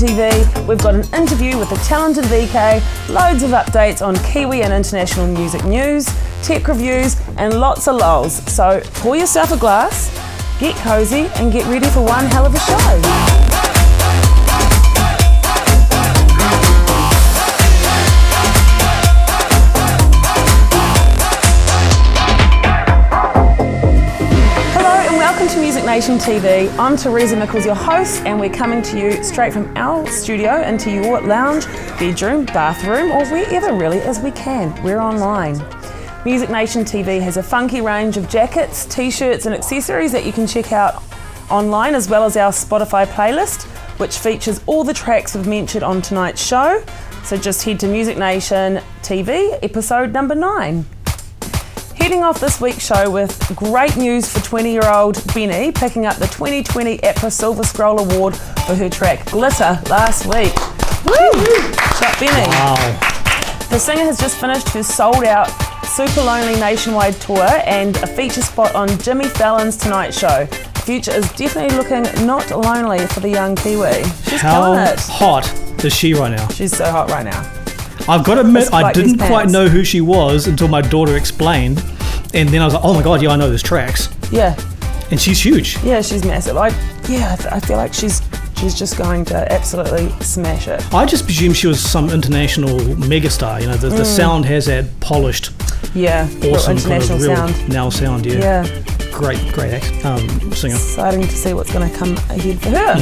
TV, we've got an interview with the talented VK, loads of updates on Kiwi and international music news, tech reviews, and lots of lols. So pour yourself a glass, get cozy, and get ready for one hell of a show. Welcome to Music Nation TV. I'm Teresa Mickles, your host, and we're coming to you straight from our studio into your lounge, bedroom, bathroom, or wherever really as we can. We're online. Music Nation TV has a funky range of jackets, t-shirts and accessories that you can check out online, as well as our Spotify playlist, which features all the tracks we've mentioned on tonight's show. So just head to Music Nation TV, episode number 9. Heading off this week's show with great news for 20-year-old Benny picking up the 2020 APRA Silver Scroll Award for her track Glitter last week. Woo! Shut Benny. Wow. The singer has just finished her sold-out Super Lonely nationwide tour and a feature spot on Jimmy Fallon's Tonight Show. The future is definitely looking not lonely for the young Kiwi. She's killing it. How hot is she right now? She's so hot right now. I've got to admit, I didn't quite know who she was until my daughter explained. And then I was like, oh my God, yeah, I know those tracks. Yeah. And she's huge. Yeah, she's massive. I feel like she's just going to absolutely smash it. I just presumed she was some international megastar. You know, the sound has that polished, awesome international kind of real sound. Now sound, Yeah. Great singer. Exciting to see what's going to come ahead for her.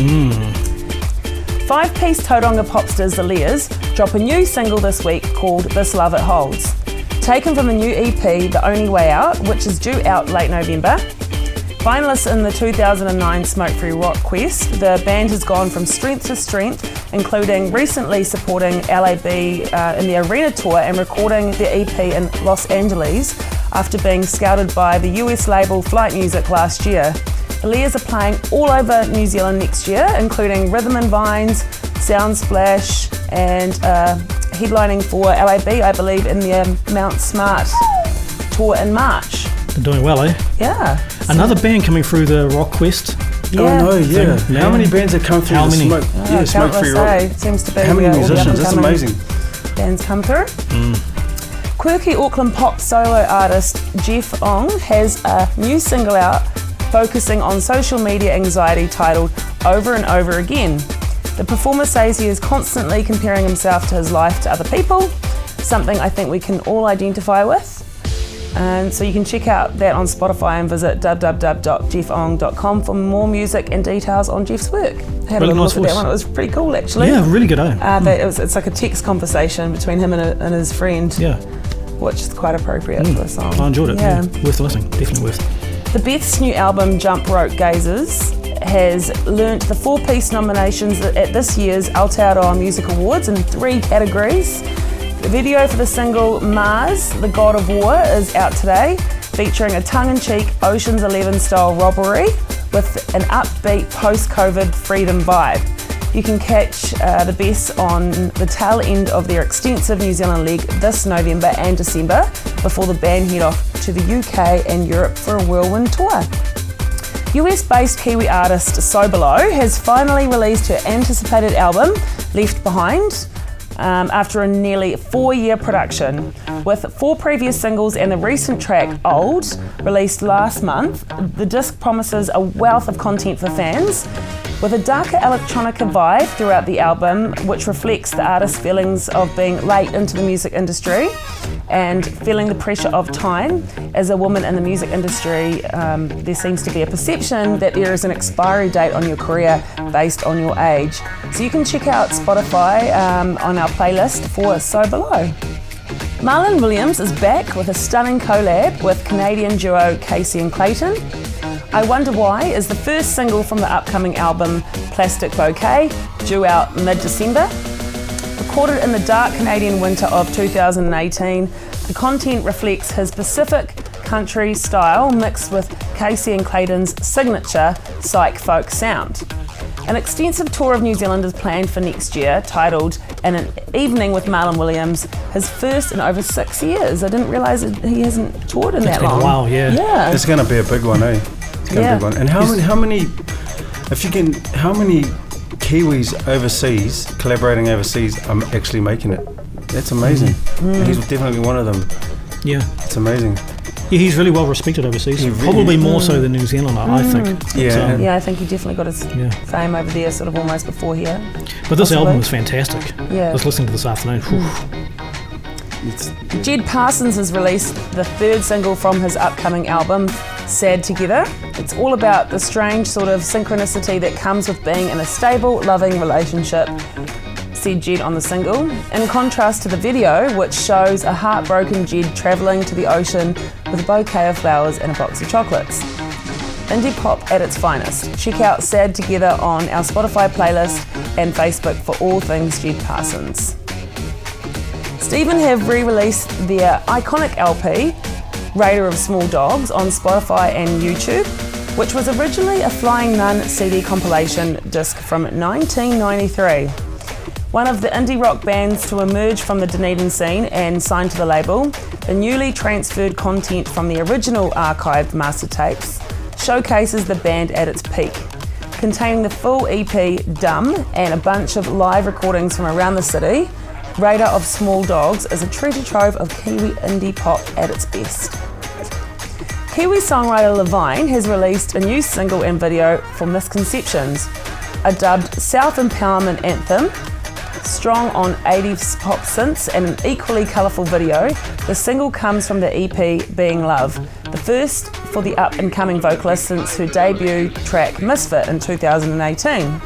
5-piece Tauranga popsters The Lears drop a new single this week called This Love It Holds. Taken from the new EP The Only Way Out, which is due out late November. Finalists in the 2009 Smoke Free Rock Quest, the band has gone from strength to strength, including recently supporting LAB in the arena tour and recording the EP in Los Angeles after being scouted by the US label Flight Music last year. The Lears are playing all over New Zealand next year, including Rhythm and Vines, Sound Splash, and headlining for LAB, I believe, in the Mount Smart tour in March. They're doing well, eh? Yeah. Another band coming through the Rock Quest. Yeah. Oh no, yeah. How many bands have come through How many? Smoke Free Rock? Seems to be. How many musicians? That's amazing. Bands come through. Quirky Auckland pop solo artist Jeff Ong has a new single out focusing on social media anxiety titled Over and Over Again. The performer says he is constantly comparing himself to his life to other people, something I think we can all identify with. And so you can check out that on Spotify and visit www.jeffong.com for more music and details on Jeff's work. I had a little look at that one. It was pretty cool, actually. Yeah, really good, eh? It's like a text conversation between him and his friend, which is quite appropriate for the song. I enjoyed it. Yeah. Worth listening. Definitely worth. The Beth's new album, Jump Rope Gazers, has learnt the 4-piece nominations at this year's Aotearoa Music Awards in 3 categories. The video for the single Mars, The God of War, is out today, featuring a tongue-in-cheek Ocean's 11 style robbery with an upbeat post-COVID freedom vibe. You can catch the Beths on the tail end of their extensive New Zealand leg this November and December before the band head off to the UK and Europe for a whirlwind tour. US-based Kiwi artist Sobolo has finally released her anticipated album, Left Behind, after a nearly 4-year production. With 4 previous singles and the recent track, Old, released last month, the disc promises a wealth of content for fans, with a darker electronica vibe throughout the album, which reflects the artist's feelings of being late into the music industry and feeling the pressure of time. As a woman in the music industry, there seems to be a perception that there is an expiry date on your career based on your age. So you can check out Spotify on our playlist for So Below. Marlon Williams is back with a stunning collab with Canadian duo Casey and Clayton. I Wonder Why is the first single from the upcoming album Plastic Bouquet, due out mid-December. Recorded in the dark Canadian winter of 2018, the content reflects his Pacific country style mixed with Casey and Clayton's signature psych folk sound. An extensive tour of New Zealand is planned for next year, titled An Evening with Marlon Williams, his first in over 6 years. I didn't realise he hasn't toured in that long. It's been a while, yeah. It's going to be a big one, eh? It's going to be a big one. And how many Kiwis overseas, collaborating overseas, are actually making it? That's amazing. And he's definitely one of them. Yeah. It's amazing. Yeah, he's really well respected overseas. Probably more so than New Zealand, I think. Yeah, I think he definitely got his fame over there sort of almost before here. But this album was fantastic. Yeah. I was listening to this afternoon. Jed Parsons has released the third single from his upcoming album, Sad Together. It's all about the strange sort of synchronicity that comes with being in a stable, loving relationship, said Jed on the single, in contrast to the video, which shows a heartbroken Jed travelling to the ocean with a bouquet of flowers and a box of chocolates. Indie pop at its finest. Check out Sad Together on our Spotify playlist and Facebook for all things Jed Parsons. Stephen have re-released their iconic LP, Raider of Small Dogs, on Spotify and YouTube, which was originally a Flying Nun CD compilation disc from 1993. One of the indie rock bands to emerge from the Dunedin scene and signed to the label, the newly transferred content from the original archived master tapes showcases the band at its peak. Containing the full EP Dumb and a bunch of live recordings from around the city, Raider of Small Dogs is a treasure trove of Kiwi indie pop at its best. Kiwi songwriter Levine has released a new single and video for Misconceptions, a dubbed self-empowerment anthem. Strong on 80s pop synths and an equally colourful video, the single comes from the EP Being Love, the first for the up-and-coming vocalist since her debut track Misfit in 2018.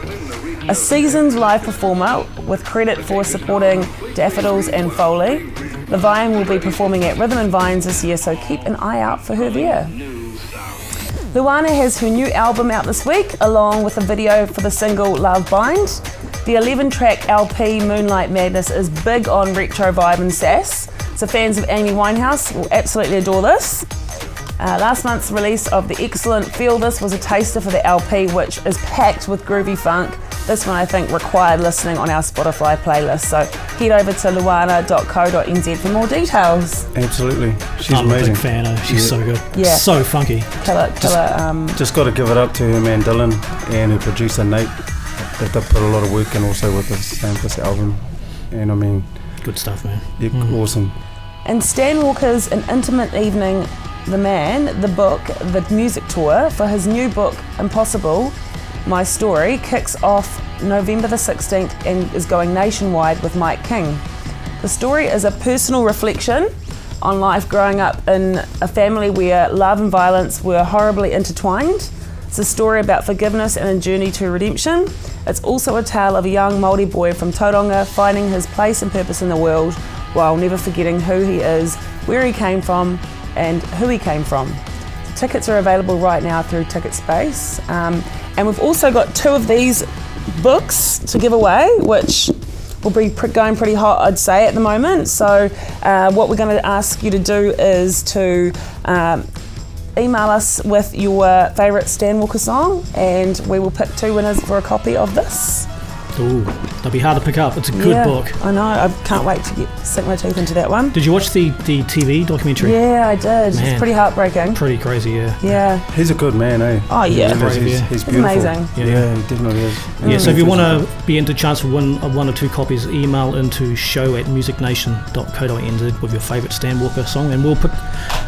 A seasoned live performer with credit for supporting Daffodils and Foley, Levine will be performing at Rhythm and Vines this year, so keep an eye out for her there. Luana has her new album out this week, along with a video for the single Love Bind. The 11-track LP Moonlight Madness is big on retro vibe and sass, so fans of Amy Winehouse will absolutely adore this. Last month's release of the excellent Feel This was a taster for the LP, which is packed with groovy funk. This one I think required listening on our Spotify playlist, so head over to luana.co.nz for more details. Absolutely, she's I'm amazing. I'm a big fan of her. She's so good. Yeah. So funky. Just got to give it up to her man Dylan and her producer Nate. They've put a lot of work in also with this album, and I mean, good stuff, man. Yeah, awesome. And Stan Walker's An Intimate Evening, The Man, The Book, The Music Tour for his new book Impossible, My Story, kicks off November the 16th and is going nationwide with Mike King. The story is a personal reflection on life growing up in a family where love and violence were horribly intertwined. It's a story about forgiveness and a journey to redemption. It's also a tale of a young Māori boy from Tauranga finding his place and purpose in the world while never forgetting who he is, where he came from, and who he came from. Tickets are available right now through Ticketspace. And we've also got 2 of these books to give away, which will be going pretty hot, I'd say, at the moment. So what we're going to ask you to do is to email us with your favourite Stan Walker song, and we will pick 2 winners for a copy of this. Ooh, that'll be hard to pick up. It's a good book. I know. I can't wait to sink my teeth into that one. Did you watch the TV documentary? Yeah, I did. Man, it's pretty heartbreaking. Pretty crazy, yeah. Yeah. He's a good man, eh? Oh, yeah. He's beautiful. Amazing. Yeah, he definitely is. Yeah, so if you want to be into chance for one or 2 copies, email into show@musicnation.co.nz with your favourite Stan Walker song, and we'll pick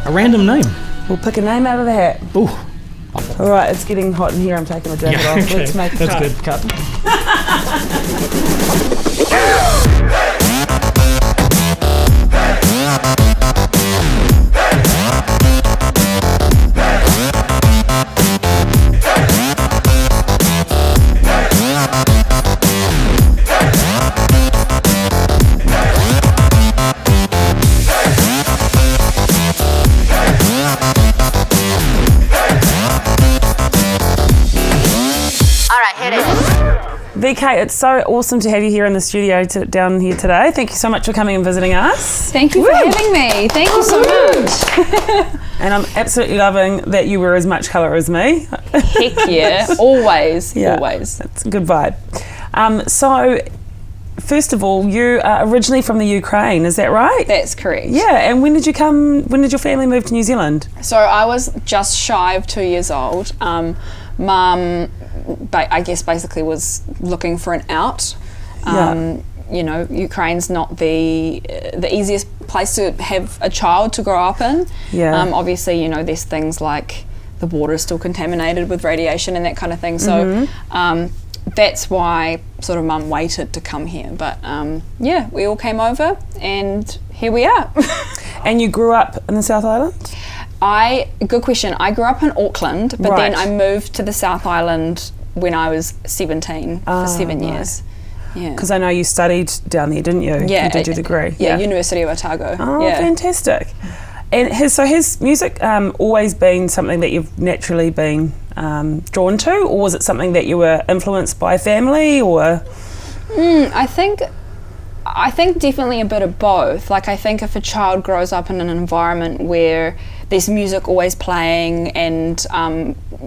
a random name. We'll pick a name out of the hat. Ooh. All right, it's getting hot in here. I'm taking my jacket off. Okay. Let's make a That's good. Cut. Hey Kate, it's so awesome to have you here in the studio down here today. Thank you so much for coming and visiting us. Thank you for having me. Thank you so much. And I'm absolutely loving that you were as much colour as me. Heck yeah, always, always. That's a good vibe. So, first of all, you are originally from the Ukraine, is that right? That's correct. Yeah, and when did your family move to New Zealand? So I was just shy of 2 years old. Mum, I guess, basically was looking for an out. You know, Ukraine's not the easiest place to have a child to grow up in. Yeah. Obviously, you know, there's things like the water is still contaminated with radiation and that kind of thing. So that's why sort of Mum waited to come here. But yeah, we all came over and here we are. And you grew up in the South Island? Good question. I grew up in Auckland, but then I moved to the South Island when I was 17 for 7 years. Yeah. Because I know you studied down there, didn't you? Yeah. You did your degree. Yeah, University of Otago. Oh, yeah. Fantastic. And has music always been something that you've naturally been drawn to, or was it something that you were influenced by family, or? I think definitely a bit of both. Like, I think if a child grows up in an environment where there's music always playing and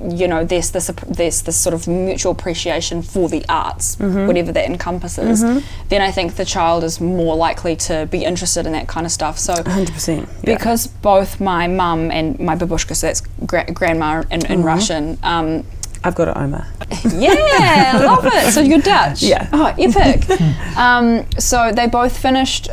you know, there's this sort of mutual appreciation for the arts, whatever that encompasses, then I think the child is more likely to be interested in that kind of stuff. So 100%. Because both my mum and my babushka, so that's grandma in Russian, I've got it, Oma. Yeah, love it. So you're Dutch? Yeah. Oh, epic. So they both finished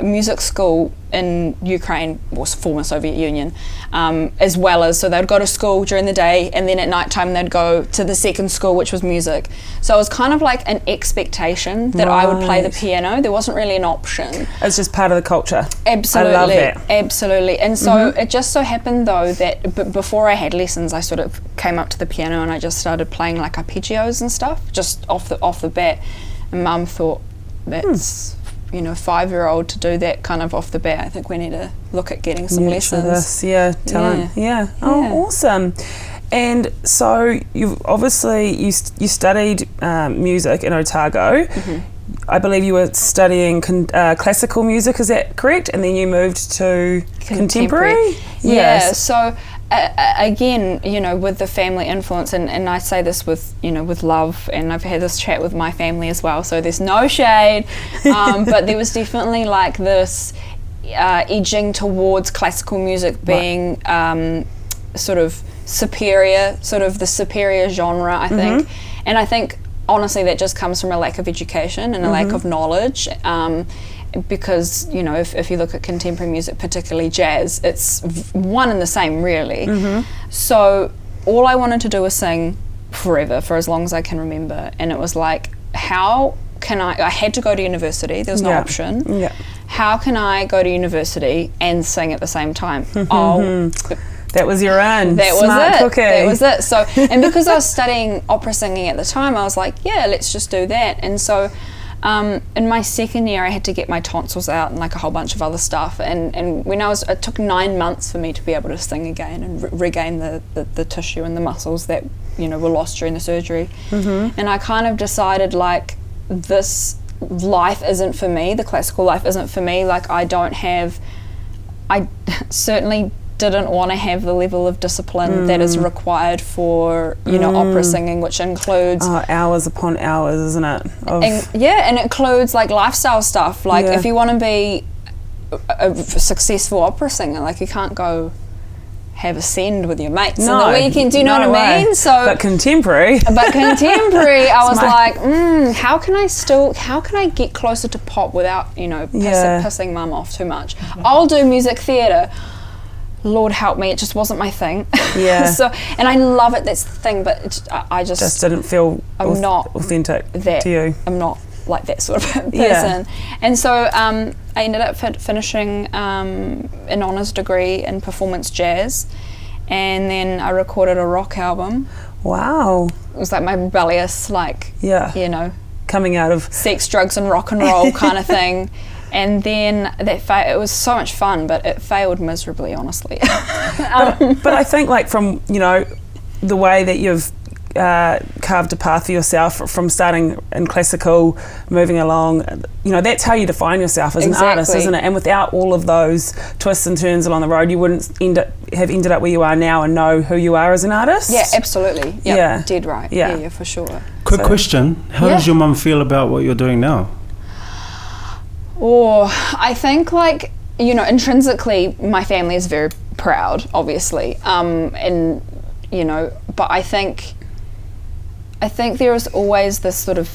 music school in Ukraine, was former Soviet Union, as well as, so they'd go to school during the day and then at night time they'd go to the second school, which was music. So it was kind of like an expectation that I would play the piano. There wasn't really an option. It's just part of the culture. Absolutely. I love that. Absolutely. And so it just so happened though that before I had lessons, I sort of came up to the piano and I just started playing like arpeggios and stuff, just off the bat. And Mum thought, that's you know, 5-year-old to do that kind of off the bat. I think we need to look at getting some lessons. Talent. Yeah. Oh, awesome. And so you've obviously you studied music in Otago. I believe you were studying classical music, is that correct? And then you moved to contemporary? Yeah. So again, you know, with the family influence, and I say this with, you know, with love, and I've had this chat with my family as well, so there's no shade, but there was definitely like this edging towards classical music being sort of superior, sort of the superior genre, I think. And I think honestly that just comes from a lack of education and a lack of knowledge. Because, you know, if you look at contemporary music, particularly jazz, it's one and the same really. So all I wanted to do was sing forever, for as long as I can remember, and it was like, how can I had to go to university, there was no option. How can I go to university and sing at the same time? That was your own smart cookie. That was it. So, and because I was studying opera singing at the time, I was like, yeah, let's just do that. And so in my second year I had to get my tonsils out and like a whole bunch of other stuff, and when it took 9 months for me to be able to sing again and regain the tissue and the muscles that, you know, were lost during the surgery. And I kind of decided, like, this life isn't for me, the classical life isn't for me. Like, I certainly didn't want to have the level of discipline that is required for, you know, opera singing, which includes hours upon hours, isn't it? And it includes like lifestyle stuff. Like if you want to be a successful opera singer, like you can't go have a send with your mates on the weekend. Do you know what I mean? So, but contemporary, I was like, how can I get closer to pop without, you know, pissing Mum off too much? I'll do music theatre. Lord help me, it just wasn't my thing. So, and I love it, that's the thing, but I just didn't feel not authentic to you. I'm not like that sort of person. And so I ended up finishing an honours degree in performance jazz, and then I recorded a rock album. Wow. It was like my rebellious, like, you know, coming out of sex, drugs and rock and roll kind of thing. And then it was so much fun, but it failed miserably, honestly. But I think, like, from, you know, the way that you've carved a path for yourself from starting in classical, moving along. You know, that's how you define yourself as an artist, isn't it? And without all of those twists and turns along the road, you wouldn't have ended up where you are now and know who you are as an artist. Yeah, absolutely. Yep, yeah, dead right. Yeah, for sure. Quick question: how does your mum feel about what you're doing now? Oh, I think, like, you know, intrinsically, my family is very proud, obviously, and you know, but I think there is always this sort of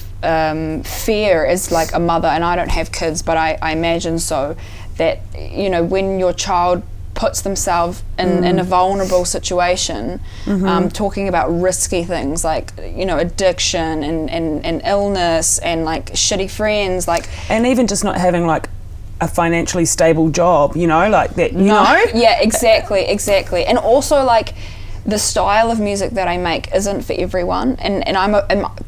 fear as like a mother, and I don't have kids, but I imagine so, that, you know, when your child puts themselves in a vulnerable situation, talking about risky things like, you know, addiction and illness and like shitty friends, like, and even just not having like a financially stable job, you know, like that, you know? Yeah, exactly. And also, like, the style of music that I make isn't for everyone, and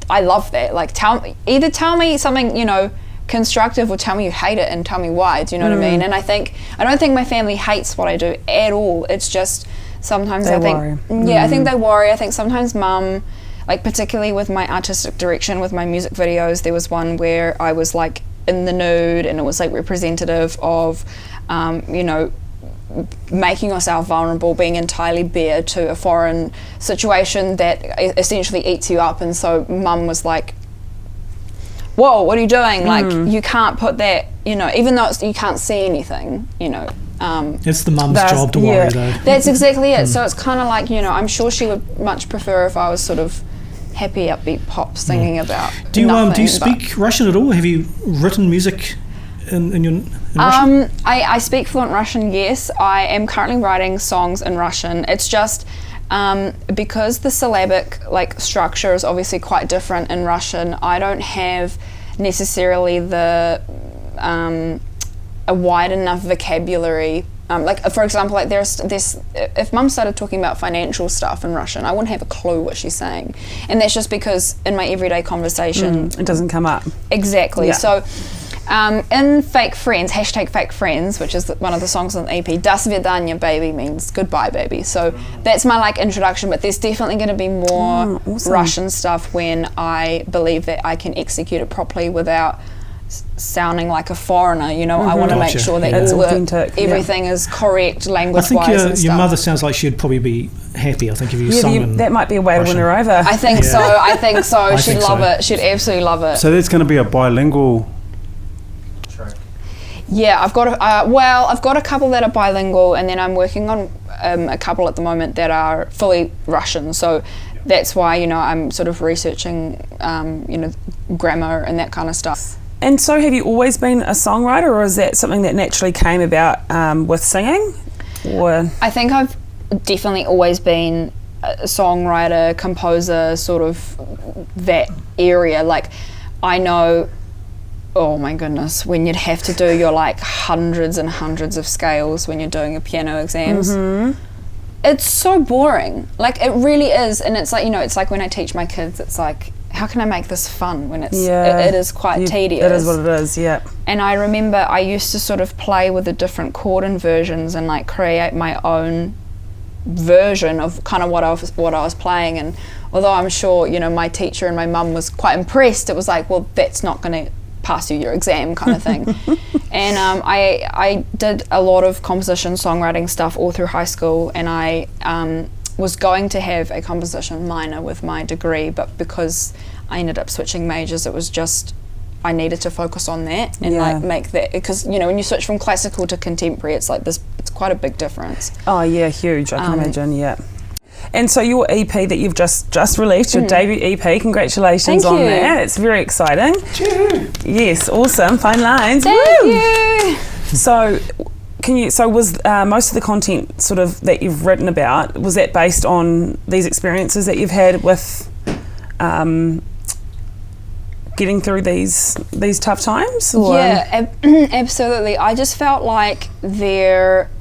I love that. Like, tell me something, you know, constructive, or tell me you hate it and tell me why. Do you know what I mean? And I don't think my family hates what I do at all. It's just sometimes I think they worry. I think sometimes mum, like, particularly with my artistic direction with my music videos, there was one where I was like in the nude, and it was like representative of you know, making yourself vulnerable, being entirely bare to a foreign situation that essentially eats you up. And so mum was like, whoa, what are you doing? Like, you can't put that, you know, even though you can't see anything, you know. It's the mum's job to worry, though. That's exactly it. So it's kind of like, you know, I'm sure she would much prefer if I was sort of happy, upbeat pop singing about Do you nothing, speak Russian at all? Have you written music in Russian? I speak fluent Russian, yes. I am currently writing songs in Russian. It's just because the syllabic, like, structure is obviously quite different in Russian. I don't have necessarily the a wide enough vocabulary. Like, for example, like there's this, if mum started talking about financial stuff in Russian, I wouldn't have a clue what she's saying, and that's just because in my everyday conversation it doesn't come up. Exactly. Yeah. So in Fake Friends, #FakeFriends, which is one of the songs on the EP, "Do svidaniya, baby" means goodbye, baby. So that's my, like, introduction, but there's definitely going to be more awesome. Russian stuff when I believe that I can execute it properly without sounding like a foreigner, you know. I want to make sure that it's authentic, everything is correct I language-wise. think your mother sounds like she'd probably be happy, I think, if you sung in that might be a way Russian. to win her over. I think so. She'd love it. She'd absolutely love it. So that's going to be a bilingual track. Yeah, I've got I've got a couple that are bilingual, and then I'm working on a couple at the moment that are fully Russian. So that's why, you know, I'm sort of researching, you know, grammar and that kind of stuff. And so have you always been a songwriter, or is that something that naturally came about with singing? Or I think I've definitely always been a songwriter, composer, sort of that area. Like, I know, oh my goodness, when you'd have to do your, like, hundreds and hundreds of scales when you're doing your piano exams. It's so boring. Like, it really is. And it's like, you know, it's like when I teach my kids, it's like, how can I make this fun when it's it is quite tedious. It is what it is, yeah. And I remember I used to sort of play with the different chord inversions and, like, create my own version of kind of what I was playing. And although I'm sure, you know, my teacher and my mum was quite impressed, it was like, well, that's not going to pass you your exam kind of thing. And I did a lot of composition songwriting stuff all through high school, and I was going to have a composition minor with my degree, but because I ended up switching majors, it was just, I needed to focus on that and like make that, because, you know, when you switch from classical to contemporary, it's like this, it's quite a big difference. Oh yeah, huge, I can imagine, yeah. And so your EP that you've just released, your debut EP, congratulations on that. It's very exciting. Yes, awesome, fine lines. Thank you. So was most of the content sort of that you've written about, was that based on these experiences that you've had with getting through these tough times? Or? Yeah, absolutely. I just felt like there,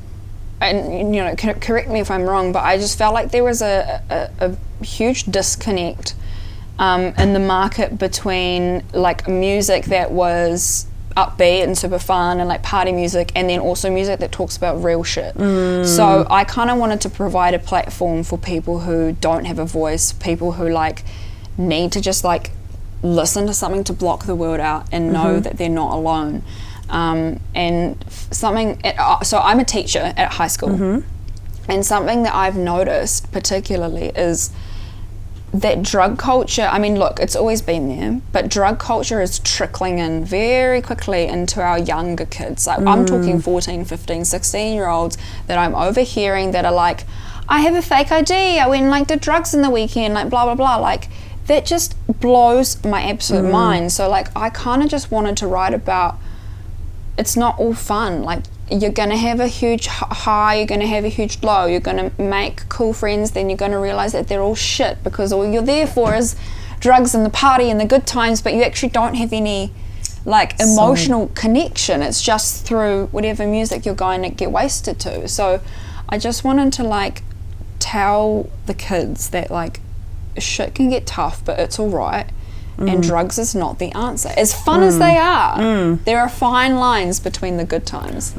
and, you know, correct me if I'm wrong, but I just felt like there was a huge disconnect in the market between, like, music that was upbeat and super fun and like party music, and then also music that talks about real shit. So I kind of wanted to provide a platform for people who don't have a voice, people who like need to just like listen to something to block the world out and know that they're not alone. So I'm a teacher at high school, and something that I've noticed particularly is that drug culture, I mean, look, it's always been there, but drug culture is trickling in very quickly into our younger kids. Like, I'm talking 14, 15, 16-year-olds that I'm overhearing that are like, I have a fake ID, I went and like did drugs in the weekend, like blah, blah, blah. Like, that just blows my absolute mind. So, like, I kind of just wanted to write about, it's not all fun. Like, you're going to have a huge high, you're going to have a huge low, you're going to make cool friends, then you're going to realize that they're all shit because all you're there for is drugs and the party and the good times, but you actually don't have any like emotional connection. It's just through whatever music you're going to get wasted to. So I just wanted to like tell the kids that like shit can get tough, but it's all right. And drugs is not the answer. As fun as they are, there are fine lines between the good times.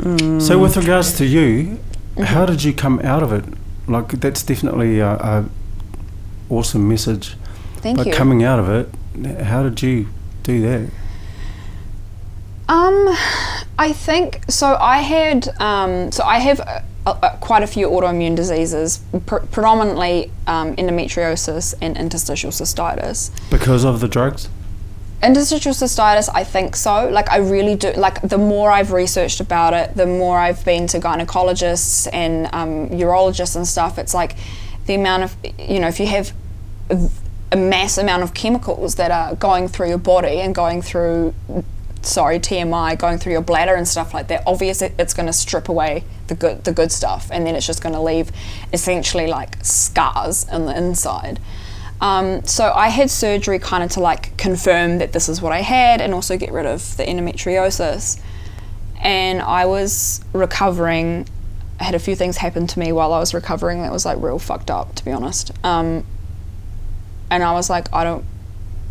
So with regards to you, how did you come out of it? Like, that's definitely a awesome message. Thank you. Coming out of it, how did you do that? I think, so I had, I have quite a few autoimmune diseases, predominantly endometriosis and interstitial cystitis. Because of the drugs? Interstitial cystitis, I think so. Like, I really do. Like, the more I've researched about it, the more I've been to gynecologists and urologists and stuff. It's like the amount of, you know, if you have a mass amount of chemicals that are going through your body and going through, TMI, going through your bladder and stuff like that, obviously it's going to strip away the good stuff, and then it's just going to leave essentially like scars on the inside. So I had surgery kind of to like confirm that this is what I had and also get rid of the endometriosis. And I was recovering. I had a few things happen to me while I was recovering that was like real fucked up, to be honest. And I was like, I don't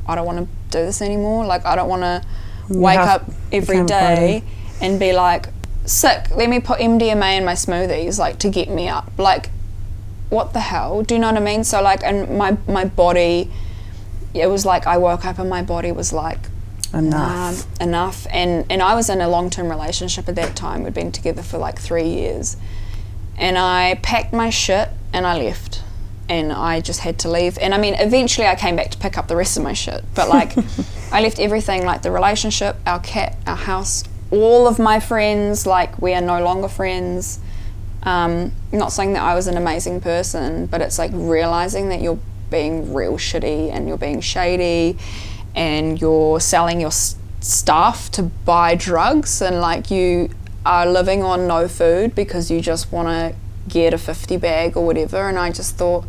want to do this anymore. Like, I don't want to wake up every day and be like, sick, let me put MDMA in my smoothies, like, to get me up. Like, what the hell? Do you know what I mean? So, like, and my body, it was like I woke up and my body was like, enough. And I was in a long-term relationship at that time. We'd been together for like 3 years. And I packed my shit and I left. And I just had to leave. And I mean, eventually I came back to pick up the rest of my shit. But like, I left everything, like the relationship, our cat, our house, all of my friends. Like, we are no longer friends. Not saying that I was an amazing person, but it's like realizing that you're being real shitty and you're being shady and you're selling your stuff to buy drugs, and like you are living on no food because you just want to get a 50 bag or whatever. And I just thought,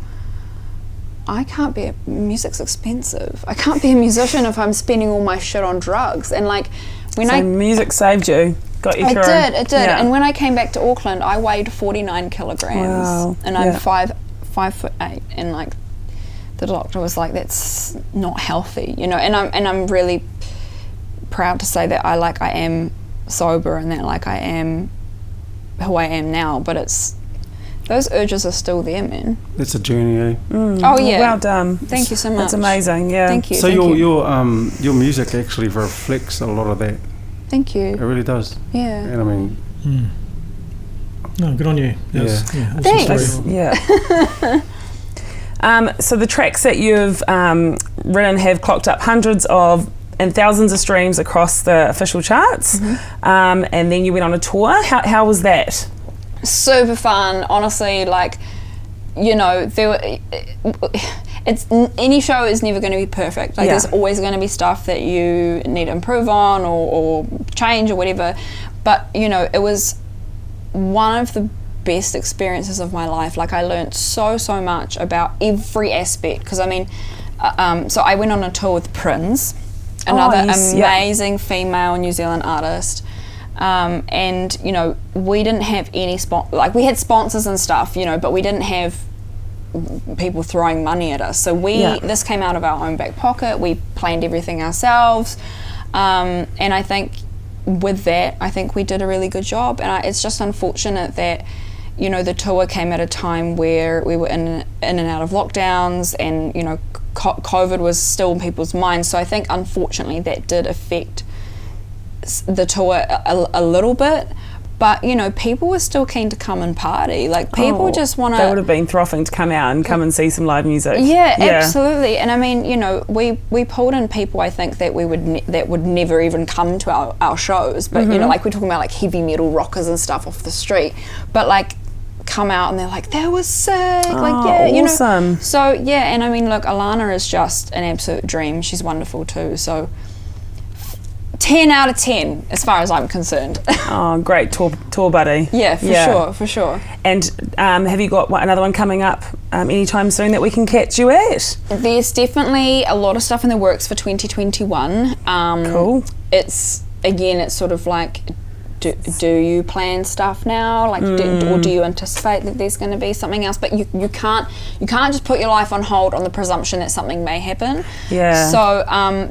I can't be music's expensive. I can't be a musician if I'm spending all my shit on drugs. And like, when music saved you, got you through. It did. Yeah. And when I came back to Auckland, I weighed 49 kilograms. Wow. And I'm 5'8", and like the doctor was like, that's not healthy, you know. And I'm really proud to say that I am sober and that like I am who I am now, but it's, those urges are still there, man. It's a journey, eh? Oh yeah. Well done. Thank you so much. That's amazing. Yeah. Thank you. So your music actually reflects a lot of that. Thank you. It really does. Yeah. And I mean. No, good on you. Yeah. Awesome Thanks. story. Yeah. So the tracks that you've written have clocked up hundreds of and thousands of streams across the official charts. And then you went on a tour. How was that? Super fun, honestly. Like, you know, any show is never going to be perfect. Like, there's always going to be stuff that you need to improve on or change or whatever. But, you know, it was one of the best experiences of my life. Like, I learned so much about every aspect. Because, I mean, so I went on a tour with Prince, another amazing female New Zealand artist. And, you know, we didn't have any we had sponsors and stuff, you know, but we didn't have people throwing money at us. So this came out of our own back pocket. We planned everything ourselves. And I think with that, I think we did a really good job, and it's just unfortunate that, you know, the tour came at a time where we were in and out of lockdowns, and, you know, COVID was still in people's minds. So I think, unfortunately, that did affect the tour a little bit. But, you know, people were still keen to come and party. Like, people just want to... They would have been frothing to come out and come and see some live music. Yeah, absolutely. And I mean, you know, we pulled in people, I think, that that would never even come to our shows. But, you know, like, we're talking about, like, heavy metal rockers and stuff off the street. But, like, come out and they're like, that was sick. Like, yeah, you awesome. know. So, yeah, and I mean, look, Alana is just an absolute dream. She's wonderful too. So... 10 out of 10 as far as I'm concerned. Oh, great tour buddy. Yeah, for sure. And have you got another one coming up anytime soon that we can catch you at? There's definitely a lot of stuff in the works for 2021. Cool. It's sort of like, do you plan stuff now? Like, or do you anticipate that there's going to be something else? But you can't just put your life on hold on the presumption that something may happen. Yeah. So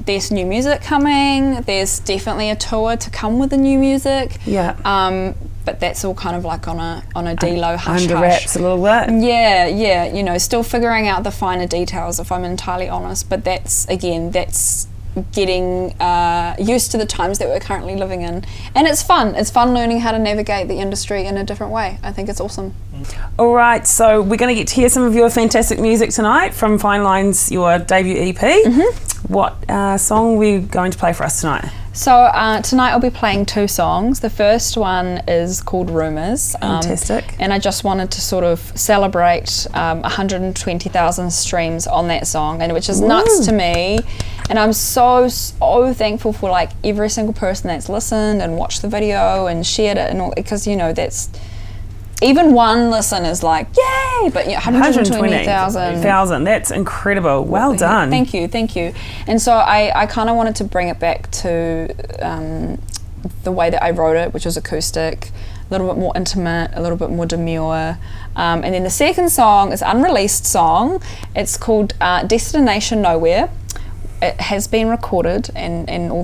there's new music coming. There's definitely a tour to come with the new music. Yeah. But that's all kind of like on a D-low hush under wraps a little bit. Yeah. You know, still figuring out the finer details, if I'm entirely honest. But that's getting used to the times that we're currently living in, and it's fun learning how to navigate the industry in a different way. I think it's awesome. All right, so we're going to get to hear some of your fantastic music tonight from Fine Lines, your debut EP. What song are we going to play for us tonight? So tonight I'll be playing 2 songs. The first one is called Rumours. Fantastic. And I just wanted to sort of celebrate 120,000 streams on that song, and which is nuts to me. And I'm so thankful for like every single person that's listened and watched the video and shared it, and all, because, you know, that's even one listen is like, yay! But yeah, 120,000. That's incredible. Well done. Thank you. And so I kind of wanted to bring it back to the way that I wrote it, which was acoustic, a little bit more intimate, a little bit more demure. And then the second song is an unreleased song. It's called Destination Nowhere. It has been recorded and all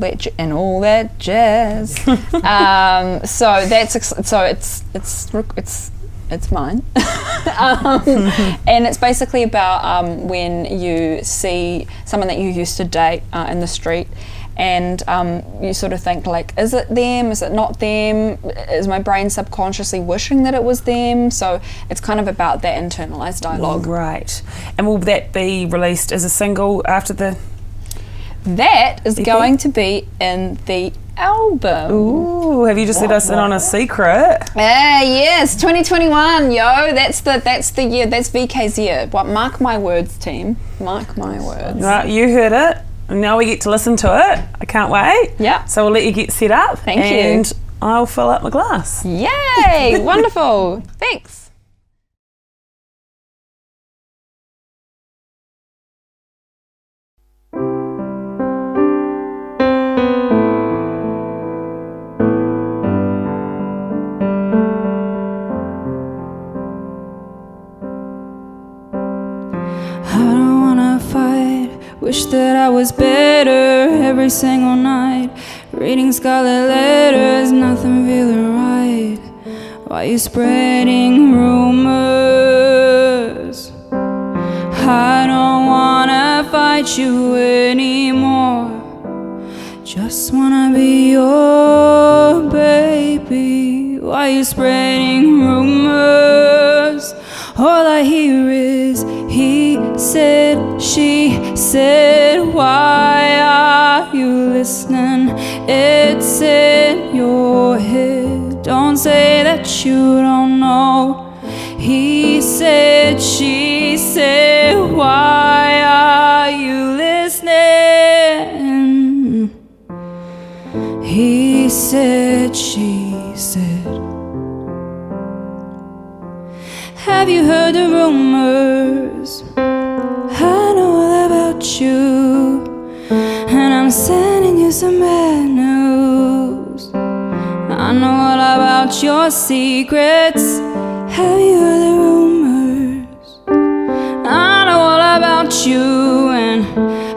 that jazz. So it's mine. And it's basically about when you see someone that you used to date in the street, and you sort of think like, is it them? Is it not them? Is my brain subconsciously wishing that it was them? So it's kind of about that internalized dialogue. Right. And will that be released as a single after the... That is going to be in the album. Ooh, have you just let us in on a secret? Yes, 2021, yo. That's the year. That's VK's year. What? Mark my words, team. Mark my words. Right, you heard it. Now we get to listen to it. I can't wait. Yeah. So we'll let you get set up. Thank you. And I'll fill up my glass. Yay! Wonderful. Thanks. Wish that I was better every single night. Reading scarlet letters, nothing feeling right. Why you spreading rumors? I don't wanna fight you anymore. Just wanna be your baby. Why you spreading rumors? All I hear is he said, she said. Why are you listening? It's in your head. Don't say that you don't know. He said, she said. Why are you listening? He said, she said. Have you heard the rumors? I know all about you, and I'm sending you some bad news. I know all about your secrets. Have you heard the rumors? I know all about you, and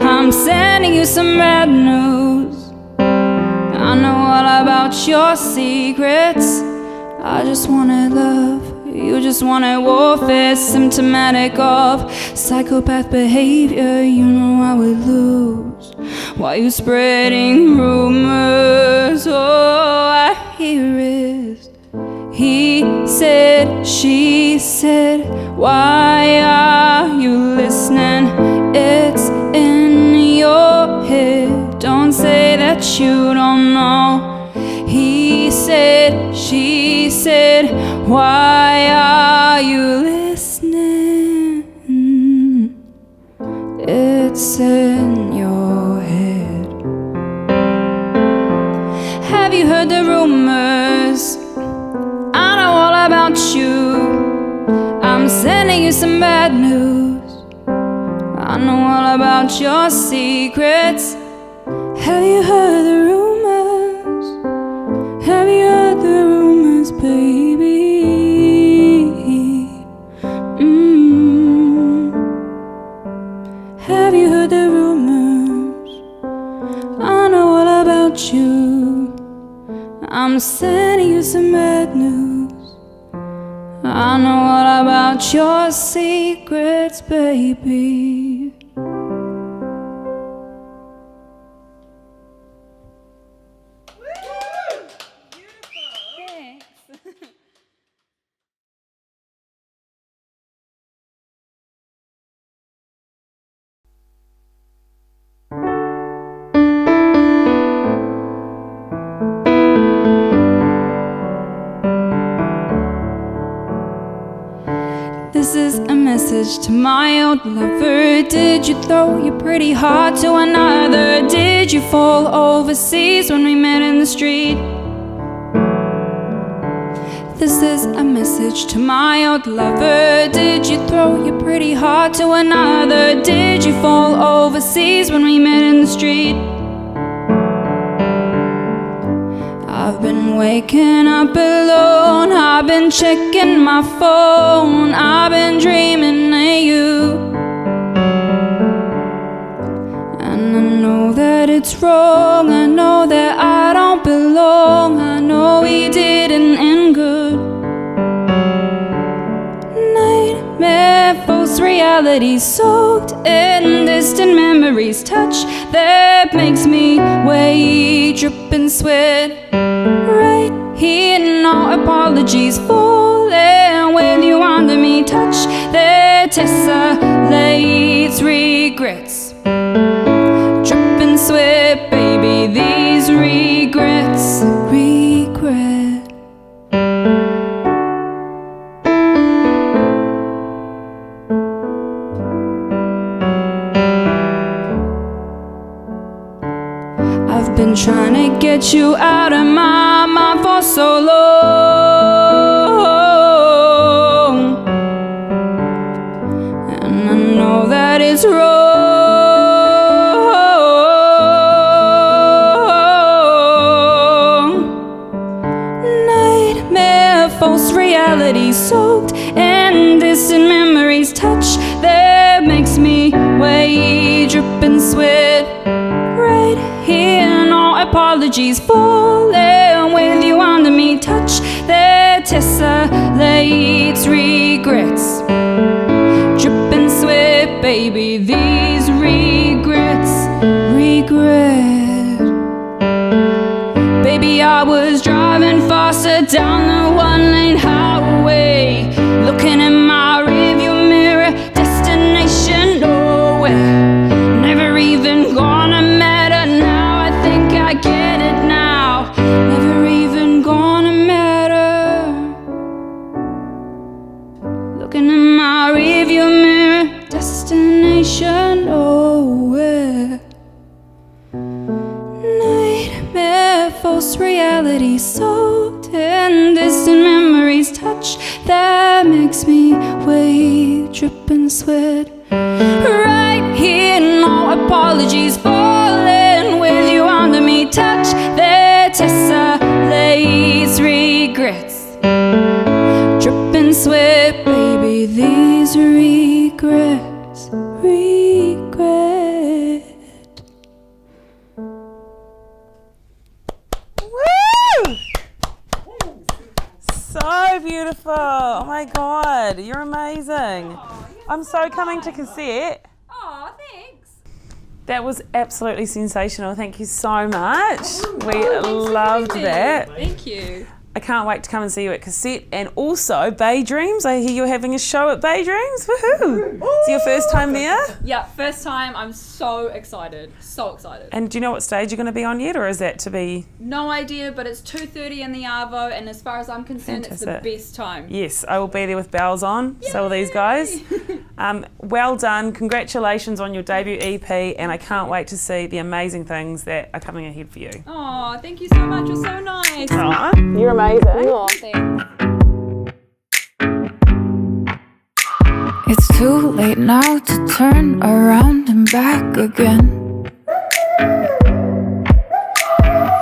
I'm sending you some bad news. I know all about your secrets. I just wanted love, you just wanted warfare, symptomatic of psychopath behavior. You know I would lose. Why you spreading rumors? Oh, I hear it. He said, she said, why are you listening? It's in your head. Don't say that you don't know. He said, she said, why are you listening? It's in your head. Have you heard the rumors? I know all about you. I'm sending you some bad news. I know all about your secrets. Have you heard the rumors? Have you heard the rumors, baby? Have you heard the rumors? I know all about you. I'm sending you some bad news. I know all about your secrets, baby. This is a message to my old lover. Did you throw your pretty heart to another? Did you fall overseas when we met in the street? This is a message to my old lover. Did you throw your pretty heart to another? Did you fall overseas when we met in the street? I've been waking up alone, I've been checking my phone, I've been dreaming of you. And I know that it's wrong, I know that I don't belong, I know we didn't end good. Nightmare, false reality, soaked in distant memories, touch that makes me wait, drip and sweat. Right here, no apologies, falling with you under me, touch that tessellates regrets. Drip and sweat, baby, these regrets, regret. I've been trying to get you out of my mind for so long, and I know that it's wrong. Nightmare, false reality, soaked in distant memories, touch that makes me wait, drip and sweat. Right here, no apologies, falling with you under me, touch that tessellates regrets. Drip and sweat, baby, these regrets, regret. Baby, I was driving faster down the one-lane highway, looking in my rearview mirror, destination nowhere. Never even gonna matter now, I think I get it now. Never even gonna matter. Looking in my rearview mirror, destination nowhere. Nightmare, false reality, soaked in distant memories, touch that makes me wait, drip and sweat. Right here, no apologies, falling with you under me, touch that tessellates regrets. Drip and sweat, baby, these regrets, regret. Woo! beautiful. Oh my God, you're amazing. I'm so coming to cassette. Oh, thanks. That was absolutely sensational. Thank you so much. We loved that. Thank you. I can't wait to come and see you at Cassette. And also, Bay Dreams. I hear you're having a show at Bay Dreams. Woohoo! It's your first time there? Yeah, first time. I'm so excited. So excited. And do you know what stage you're going to be on yet, or is that to be? No idea, but it's 2:30 in the Arvo, and as far as I'm concerned, it's the best time. Yes, I will be there with bells on. Yay! So will these guys. Well done. Congratulations on your debut EP, and I can't wait to see the amazing things that are coming ahead for you. Oh, thank you so much. You're so nice. You're amazing. Oh, thanks. It's too late now to turn around and back again.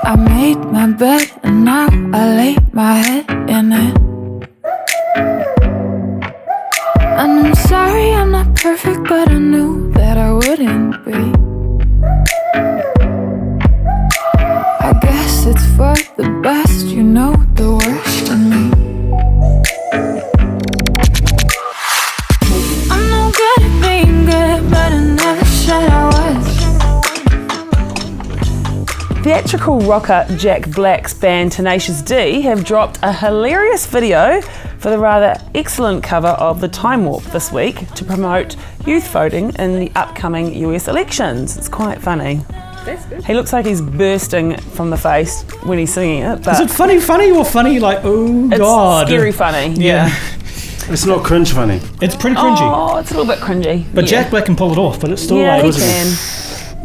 I made my bed and now I lay my head in it. And I'm sorry I'm not perfect, but I knew that I wouldn't be. I guess it's for the best, you know the worst in me. I'm no good at being good, but I never said I was. Theatrical rocker Jack Black's band Tenacious D have dropped a hilarious video for the rather excellent cover of The Time Warp this week to promote youth voting in the upcoming US elections. It's quite funny. That's good. He looks like he's bursting from the face when he's singing it. But is it funny or funny like, oh it's God? Scary funny. Yeah. It's not cringe funny. It's pretty cringy. Oh, it's a little bit cringy. But Jack Black can pull it off, but it's still yeah, like... he can.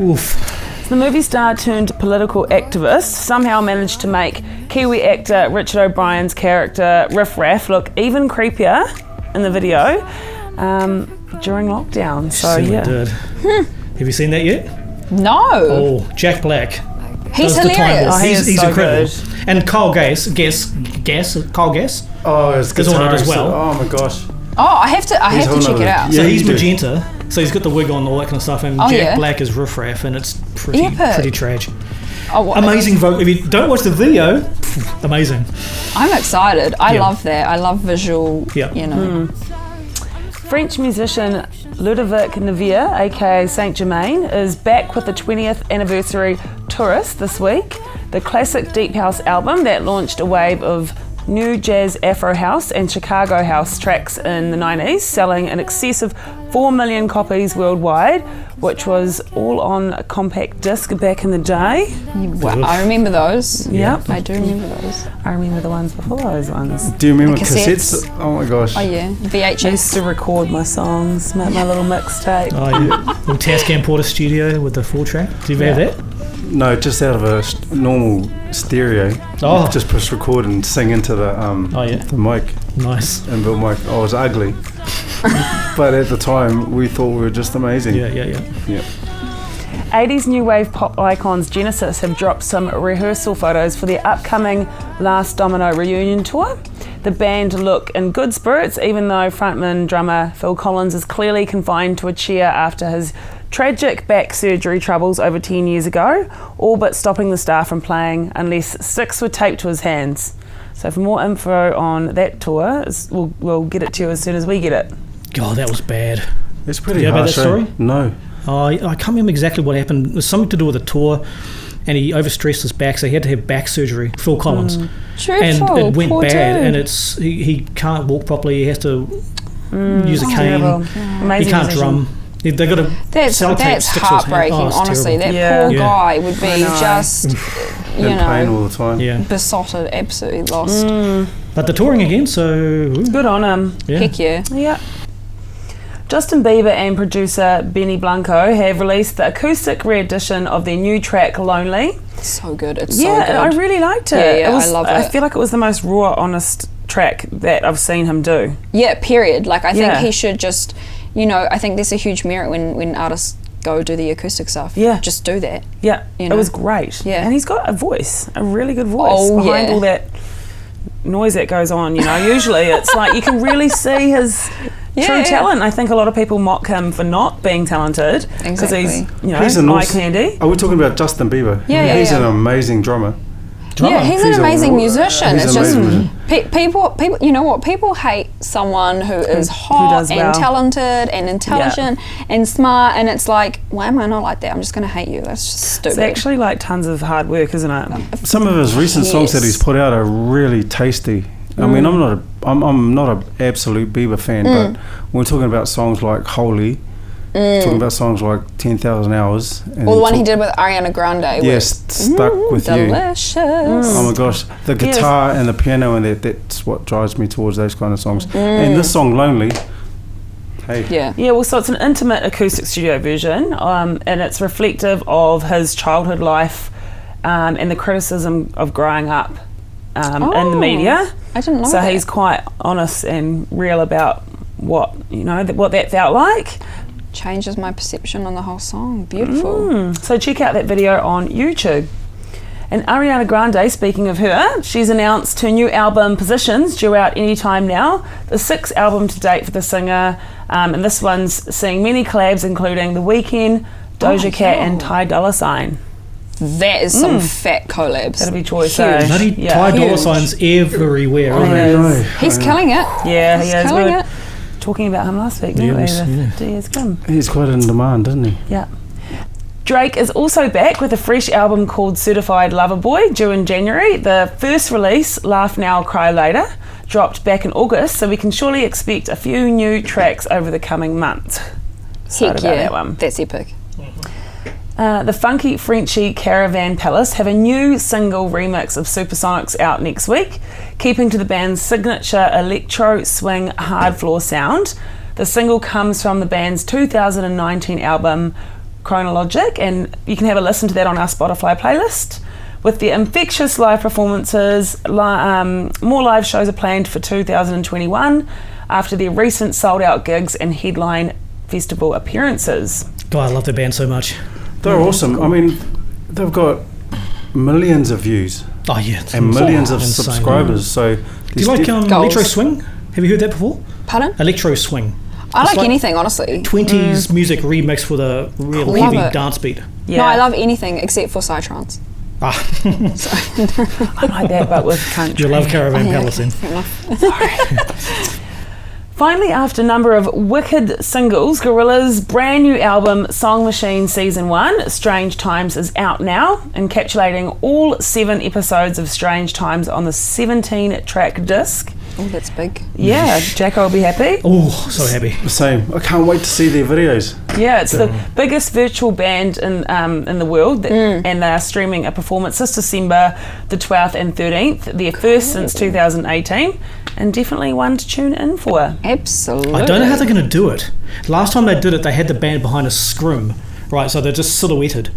Oof. The movie star turned political activist somehow managed to make Kiwi actor Richard O'Brien's character Riff Raff look even creepier in the video during lockdown. So yeah. Did. Have you seen that yet? No. Oh, Jack Black. He's hilarious. Oh, he's so incredible. good. And Kyle Gass. Oh, his Is on it as guitarist. well. Oh my gosh. Oh, I have to check it out. So Yeah, he's you do. magenta. So he's got the wig on, all that kind of stuff. And Jack Black is Riff Raff, and it's pretty tragic. Oh, well, amazing vote. If you don't watch the video, amazing. I'm excited. I love that. I love visual. Yeah. You know. French musician Ludovic Nevier, aka Saint Germain, is back with the 20th anniversary Tourist this week, the classic Deep House album that launched a wave of new jazz, Afro house and Chicago house tracks in the 90s, selling in excess of 4 million copies worldwide, which was all on a compact disc back in the day. Wow, I remember those. Yep. I do remember those. I remember the ones before those ones. Do you remember The cassettes? cassettes? Oh my gosh. Oh yeah, I used VHS. to record my songs, make my little mixtape. Oh yeah. Little Tascam Porter studio with the 4-track. Do you have that? No, just out of a normal stereo. Oh. Just push record and sing into the the mic. Nice. Inbuilt mic. I was ugly. But at the time, we thought we were just amazing. Yeah. 80s new wave pop icons Genesis have dropped some rehearsal photos for their upcoming Last Domino reunion tour. The band look in good spirits, even though frontman drummer Phil Collins is clearly confined to a chair after his tragic back surgery troubles over 10 years ago, all but stopping the staff from playing unless sticks were taped to his hands. So for more info on that tour, we'll get it to you as soon as we get it. God, that was bad. It's pretty Do you know harsh. about that story? No. Oh, I can't remember exactly what happened. It was something to do with a tour, and he overstressed his back, so he had to have back surgery. Phil Collins, and it went bad, and he can't walk properly. He has to use a cane. Amazing He can't musician. drum. They got to That's heartbreaking. Honestly, terrible. that poor guy would be just, In pain all the time. Yeah. besotted, absolutely lost. But they're touring again, so Good on him. yeah. Heck yeah. Yeah. Justin Bieber and producer Benny Blanco have released the acoustic re-edition of their new track Lonely. So good. It's Yeah, so good. I really liked it. Yeah, I love it. I feel like it was the most raw, honest track that I've seen him do. Yeah, period. Like, I think Yeah. he should just, I think there's a huge merit when artists go do the acoustic stuff. Yeah. Just do that. Yeah, You know? it was great. Yeah. And he's got a voice, a really good voice Oh, behind yeah. all that noise that goes on, Usually it's like you can really see his true talent. I think a lot of people mock him for not being talented because Exactly. he's, He's an eye awesome- candy. Are we talking about Justin Bieber? Yeah, He's yeah. an amazing drummer. drummer. Yeah, he's an amazing musician. He's it's just amazing. people. You know what? People hate someone who is hot and talented and intelligent and smart, and it's like, why am I not like that? I'm just going to hate you. That's just stupid. It's actually like tons of hard work, isn't it? Some of his recent songs that he's put out are really tasty. I mean, I'm not an absolute Bieber fan, but when we're talking about songs like Holy, talking about songs like 10,000 Hours. And the one he did with Ariana Grande. Yes, Stuck With delicious. You. Oh my gosh, the guitar and the piano and that's what drives me towards those kind of songs. And this song, Lonely, hey. Yeah, well, so it's an intimate acoustic studio version, and it's reflective of his childhood life and the criticism of growing up in the media. I didn't know so that. He's quite honest and real about what that felt like. Changes my perception on the whole song. Beautiful. So check out that video on YouTube. And Ariana Grande, speaking of her, she's announced her new album Positions, due out anytime now, the 6th album to date for the singer, and this one's seeing many collabs including The Weeknd, Doja Cat and Ty Dolla $ign. That is some fat collabs. That'll be choice. Bloody Ty Dolla $ign's everywhere. He's killing it. Yeah, he is. Killing it. Talking about him last week, didn't we? The 50 years come. He's quite in demand, isn't he? Yeah. Drake is also back with a fresh album called Certified Lover Boy, due in January. The first release, Laugh Now, Cry Later, dropped back in August, so we can surely expect a few new tracks over the coming months. Heck yeah, that one. That's epic. The funky Frenchy Caravan Palace have a new single remix of Supersonics out next week, keeping to the band's signature electro swing hard floor sound. The single comes from the band's 2019 album Chronologic, and you can have a listen to that on our Spotify playlist. With the infectious live performances, more live shows are planned for 2021 after their recent sold-out gigs and headline festival appearances. God, I love the band so much. They're awesome. Cool. I mean, they've got millions of views. Oh yeah, and millions of subscribers. So, do you like electro swing? Have you heard that before? Pardon? Electro swing. I like anything, honestly. 20s music remixed with a real heavy dance beat. Yeah. No, I love anything except for psytrance. I like that, but with country. You love Caravan Palace then. Sorry. Finally, after a number of wicked singles, Gorilla's brand new album Song Machine Season 1, Strange Times, is out now, encapsulating all 7 episodes of Strange Times on the 17-track disc. Oh, that's big. Yeah, Jacko will be happy. Oh, so happy. Same. I can't wait to see their videos. Yeah, it's the biggest virtual band in the world, and they're streaming a performance this December the 12th and 13th, their first since 2018, and definitely one to tune in for. Absolutely. I don't know how they're going to do it. Last time they did it, they had the band behind a scrim, right? So they're just silhouetted,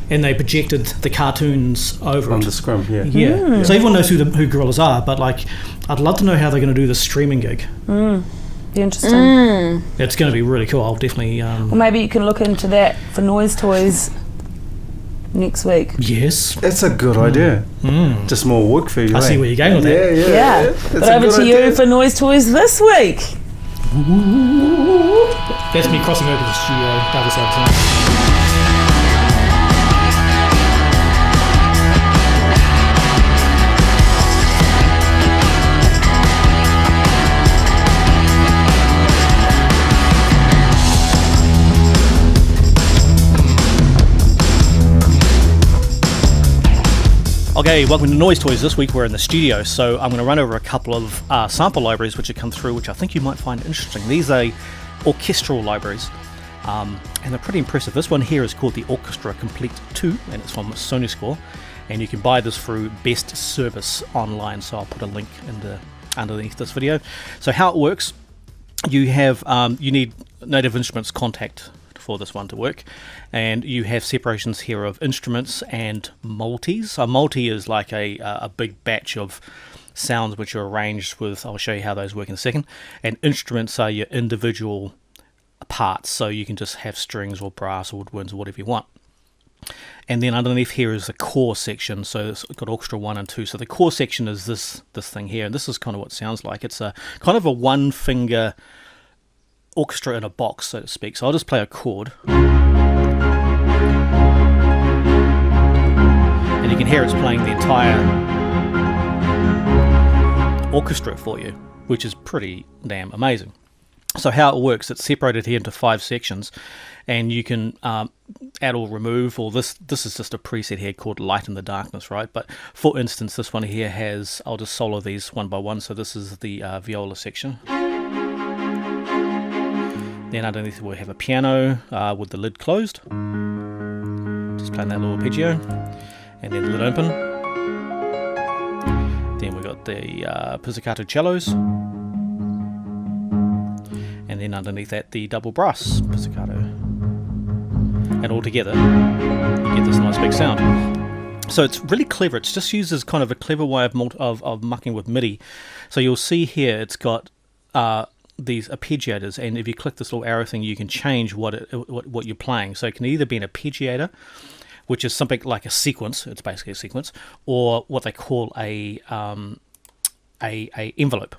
and they projected the cartoons over on it. the scrim, yeah. Yeah. So everyone knows who Gorillaz are, but like, I'd love to know how they're going to do the streaming gig. Be interesting. It's going to be really cool. I'll definitely. Well, maybe you can look into that for Noise Toys next week. Yes. That's a good idea. Just more work for you. I see where you're going with that. Yeah. But over to you for Noise Toys this week. That's me crossing over to the studio the other side tonight. Okay, welcome to Noise Toys. This week we're in the studio, so I'm going to run over a couple of sample libraries which have come through, which I think you might find interesting. These are orchestral libraries, and they're pretty impressive. This one here is called the Orchestra Complete 2, and it's from Sony Score, and you can buy this through Best Service online, so I'll put a link underneath this video. So how it works, you have you need Native Instruments Contact for this one to work, and you have separations here of instruments and multis. A multi is like a big batch of sounds which are arranged with, I'll show you how those work in a second, and instruments are your individual parts, so you can just have strings or brass or woodwinds or whatever you want. And then underneath here is the core section, so it's got Orchestra 1 and 2. So the core section is this thing here, and this is kind of what it sounds like. It's a kind of a one finger orchestra in a box, so to speak. So I'll just play a chord, and you can hear it's playing the entire orchestra for you, which is pretty damn amazing. So how it works, it's separated here into 5 sections, and you can add or remove, or this is just a preset here called Light in the Darkness, right? But for instance, this one here has, I'll just solo these one by one. So this is the viola section. Then underneath we'll have a piano with the lid closed. Just playing that little arpeggio, and then the lid open. Then we've got the pizzicato cellos. And then underneath that, the double brass pizzicato. And all together, you get this nice big sound. So it's really clever. It's just used as kind of a clever way of mucking with MIDI. So you'll see here, it's got these arpeggiators, and if you click this little arrow thing, you can change what you're playing. So it can either be an arpeggiator, which is something like a sequence. It's basically a sequence, or what they call a envelope.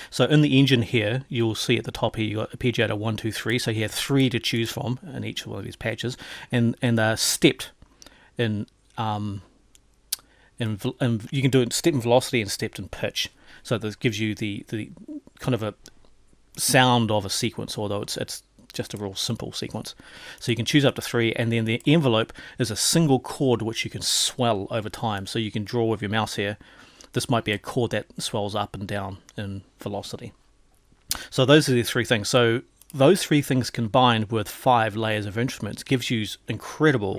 So in the engine here, you'll see at the top here, you've got arpeggiator 1, 2, 3. So you have 3 to choose from in each one of these patches, and they're stepped in, and you can do it stepped in velocity and stepped in pitch. So this gives you the kind of a sound of a sequence, although it's just a real simple sequence. So you can choose up to 3, and then the envelope is a single chord which you can swell over time. So you can draw with your mouse here. This might be a chord that swells up and down in velocity. So those are the 3 things. So those 3 things combined with 5 layers of instruments gives you incredible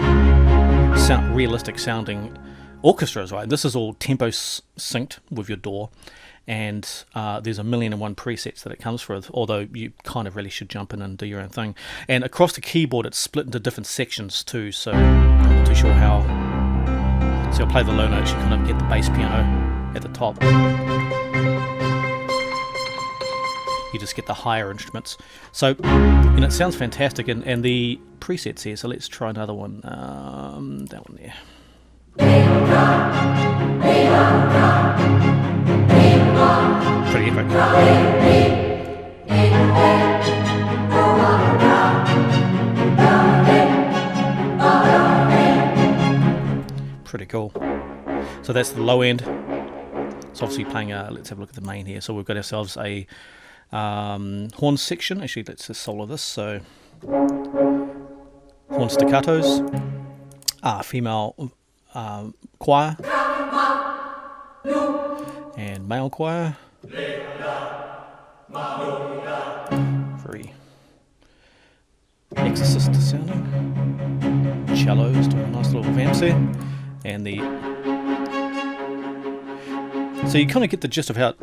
realistic sounding orchestras, right? This is all tempo synced with your DAW, and there's 1,000,001 presets that it comes with, although you kind of really should jump in and do your own thing. And across the keyboard it's split into different sections too, so I'm not too sure how. So I'll play the low notes, you kind of get the bass piano at the top. You just get the higher instruments. So, and it sounds fantastic, and the presets here, so let's try another one. That one there. Pretty epic. Pretty cool. So that's the low end. It's obviously playing let's have a look at the main here. So we've got ourselves a horn section. Actually, let's just solo this. So horn staccatos, female choir, and male choir. Very exorcist sounding. Cellos, doing a nice little vamps there. And the so you kind of get the gist of how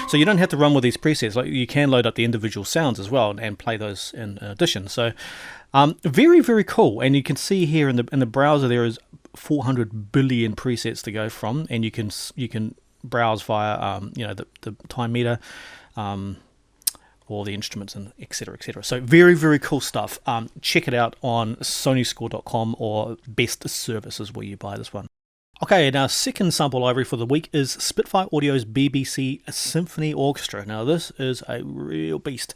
so you don't have to run with these presets. Like, you can load up the individual sounds as well and play those in addition. So very, very cool. And you can see here in the browser there is 400 billion presets to go from, and you can browse via the time meter, all the instruments, and etc, etc. So very, very cool stuff. Check it out on sonyscore.com or Best Services where you buy this one. Okay, and our second sample library for the week is Spitfire Audio's BBC Symphony Orchestra. Now this is a real beast.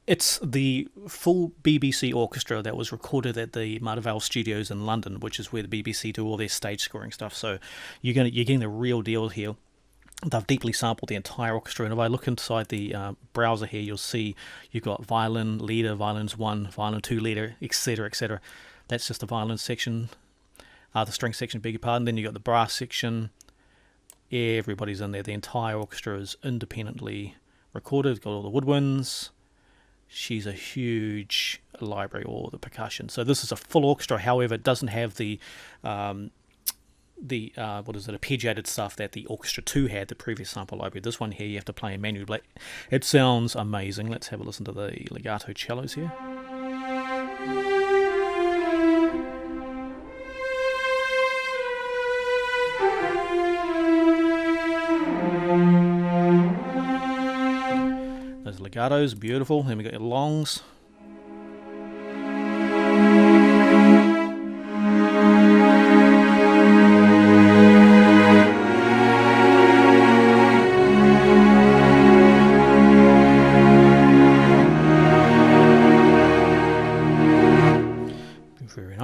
It's the full BBC orchestra that was recorded at the Maida Vale Studios in London, which is where the BBC do all their stage scoring stuff. So you're getting the real deal here. They've deeply sampled the entire orchestra, and if I look inside the browser here, you'll see you've got violin leader, violins 1, violin 2 leader, etc, etc. That's just the violin section, the string section, beg your pardon. Then you've got the brass section. Everybody's in there. The entire orchestra is independently recorded. Got all the woodwinds. She's a huge library, all the percussion. So this is a full orchestra. However, it doesn't have the arpeggiated stuff that the Orchestra 2 had, the previous sample library. This one here you have to play in manual. But it sounds amazing. Let's have a listen to the Legato Cellos here. Those legatos, beautiful. Then we got your longs.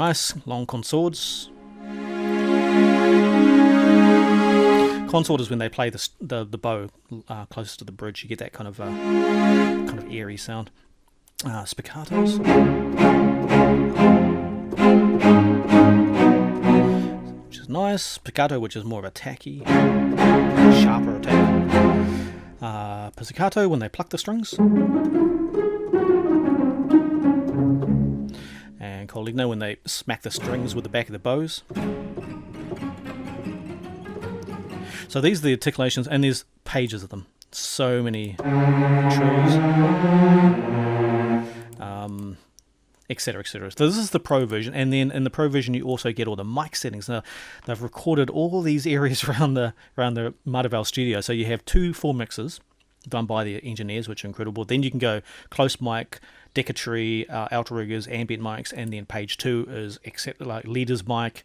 nice long consorts. Consort is when they play the bow closest to the bridge. You get that kind of airy sound. Spiccatos, which is nice. Spiccato, which is more of a tacky, sharper attack. Pizzicato, when they pluck the strings. And Colligno, when they smack the strings with the back of the bows. So these are the articulations, and there's pages of them. So many trills, etc., etc. So this is the Pro version, and then in the Pro version you also get all the mic settings. Now they've recorded all these areas around the Mataval studio. So you have 2 full mixes done by the engineers, which are incredible. Then you can go close mic, Decatree, outriggers, ambient mics, and then page 2 is leaders mic.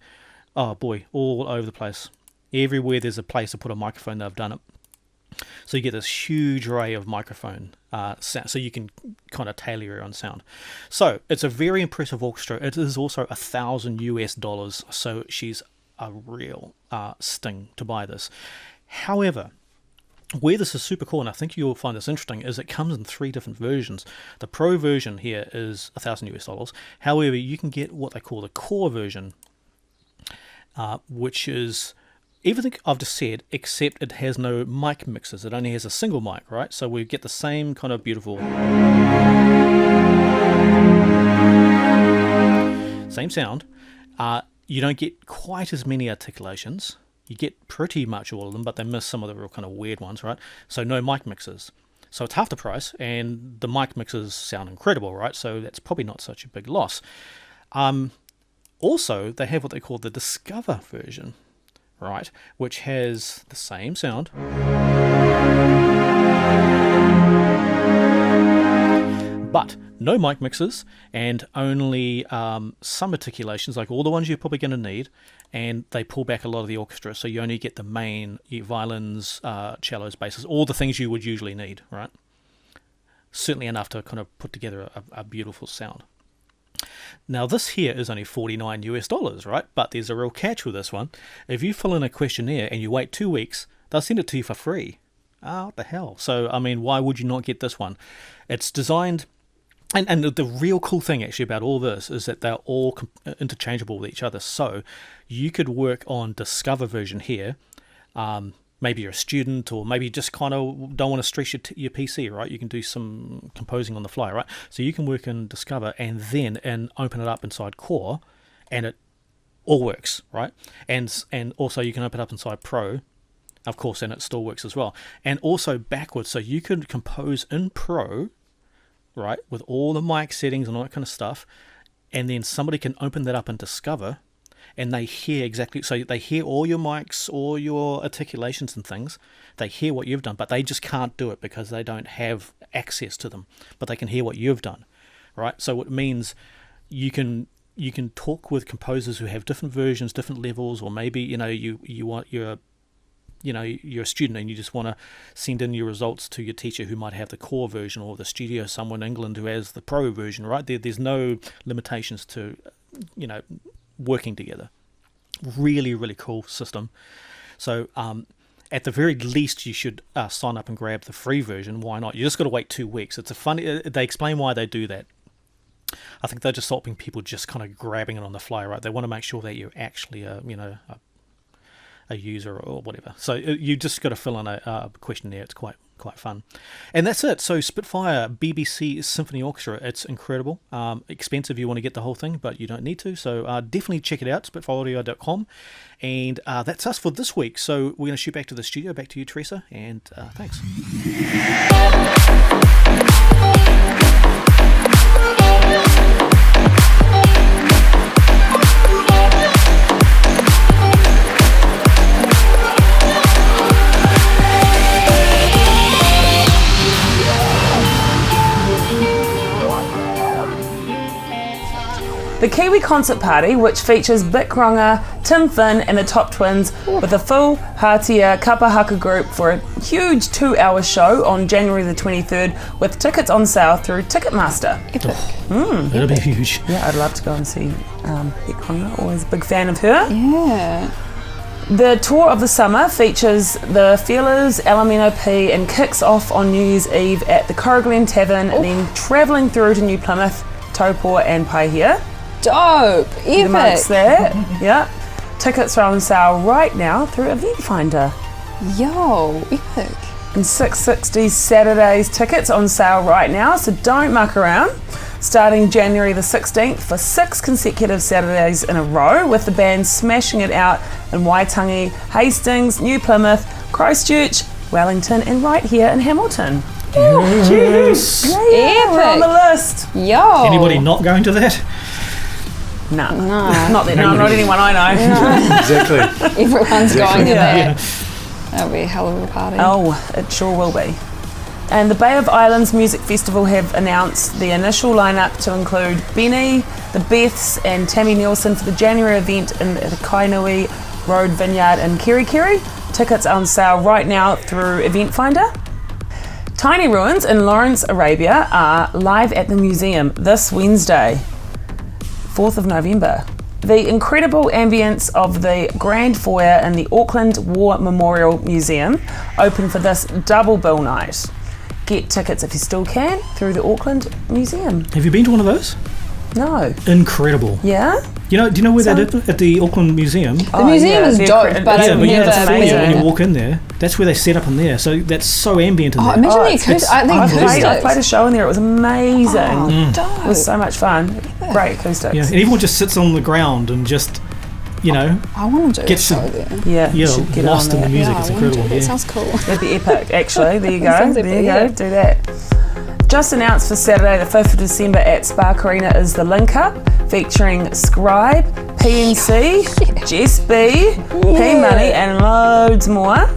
Oh boy, all over the place. Everywhere there's a place to put a microphone, they've done it. So you get this huge array of microphone sound, so you can kind of tailor your own sound. So it's a very impressive orchestra. It is also $1,000 US, so she's a real sting to buy this. However, where this is super cool, and I think you'll find this interesting, is it comes in 3 different versions. The Pro version here is $1,000 US. However, you can get what they call the Core version, which is everything I've just said, except it has no mic mixes. It only has a single mic, right? So we get the same kind of beautiful, same sound. You don't get quite as many articulations. You get pretty much all of them, but they miss some of the real kind of weird ones, right? So no mic mixes. So it's half the price, and the mic mixes sound incredible, right? So that's probably not such a big loss. Also, they have what they call the Discover version, right, which has the same sound, but no mic mixes and only some articulations, like all the ones you're probably going to need, and they pull back a lot of the orchestra, so you only get the main violins, cellos, basses, all the things you would usually need, right? Certainly enough to kind of put together a beautiful sound. Now this here is only $49 US, right? But there's a real catch with this one. If you fill in a questionnaire and you wait 2 weeks, they'll send it to you for free. What the hell? So, I mean, why would you not get this one? It's designed, and the real cool thing actually about all this is that they're all interchangeable with each other. So you could work on Discover version here. Maybe you're a student, or maybe you just kind of don't want to stress your PC, right? You can do some composing on the fly, right? So you can work in Discover and then open it up inside Core, and it all works, right? And also you can open it up inside Pro, of course, and it still works as well. And also backwards, so you can compose in Pro, right, with all the mic settings and all that kind of stuff, and then somebody can open that up in Discover, and they hear exactly, so they hear all your mics, all your articulations and things. They hear what you've done, but they just can't do it because they don't have access to them. But they can hear what you've done, right? So it means you can talk with composers who have different versions, different levels, or maybe you're a student and you just want to send in your results to your teacher who might have the Core version, or the studio somewhere in England who has the Pro version, right? There's no limitations to, working together. Really, really cool system. So at the very least you should sign up and grab the free version. Why not? You just got to wait 2 weeks. It's they explain why they do that. I think they're just stopping people just kind of grabbing it on the fly, right? They want to make sure that you're actually a user or whatever. So you just got to fill in a questionnaire. It's quite fun. And that's it. So Spitfire BBC Symphony Orchestra, it's incredible. Expensive, you want to get the whole thing, but you don't need to. So definitely check it out, spitfireaudio.com. And that's us for this week. So we're going to shoot back to the studio, back to you, Teresa, and thanks. The Kiwi Concert Party, which features Bic Ronga, Tim Finn and the Top Twins with a full Hatia Kapa Haka group for a huge 2-hour show on January the 23rd with tickets on sale through Ticketmaster. Epic. That'll be huge. Yeah, I'd love to go and see Bic Ronga, always a big fan of her. Yeah. The tour of the summer features the Feelers, Alamino P and kicks off on New Year's Eve at the Corriglen Tavern and then travelling through to New Plymouth, Taupo and Paihia. Dope. Epic. Amongst that, yeah. Tickets are on sale right now through Event Finder. Yo, epic. And 660 Saturdays tickets on sale right now, so don't muck around. Starting January the 16th for 6 consecutive Saturdays in a row, with the band smashing it out in Waitangi, Hastings, New Plymouth, Christchurch, Wellington and right here in Hamilton. Yes. Yeah, we're on the list. Yo. Anybody not going to that? No. Not anyone I know. Exactly. Everyone's going to that. Yeah. That'll be a hell of a party. Oh, it sure will be. And the Bay of Islands Music Festival have announced the initial lineup to include Benny, the Beths and Tammy Nielsen for the January event in the Kainui Road Vineyard in Kerikeri. Tickets are on sale right now through Event Finder. Tiny Ruins in Lawrence, Arabia are live at the museum this Wednesday, 4th of November. The incredible ambience of the Grand Foyer in the Auckland War Memorial Museum open for this double bill night. Get tickets if you still can through the Auckland Museum. Have you been to one of those? No. Incredible. Yeah? Do you know where that is at the Auckland Museum? The museum is dope, but Yeah, I've but you know the never foyer when been. you walk in there, that's where they set up in there. So that's so ambient in Oh, there. imagine the acoustics. I think I played acoustics. a show in there. It was amazing. Oh, dope. It was so much fun. Great acoustics. Yeah, and everyone just sits on the ground and just, I want to do a Get show some- there. Yeah, you you're should get lost on in the that. music. Yeah, It's I wanna incredible. do that. Yeah. Sounds cool. That'd be epic, actually. There you go. Sounds There you epic, go. yeah. Do that. Just announced for Saturday, the 5th of December at Spark Arena is the Link Up featuring Scribe, PNC, Jess B, P Money, and loads more.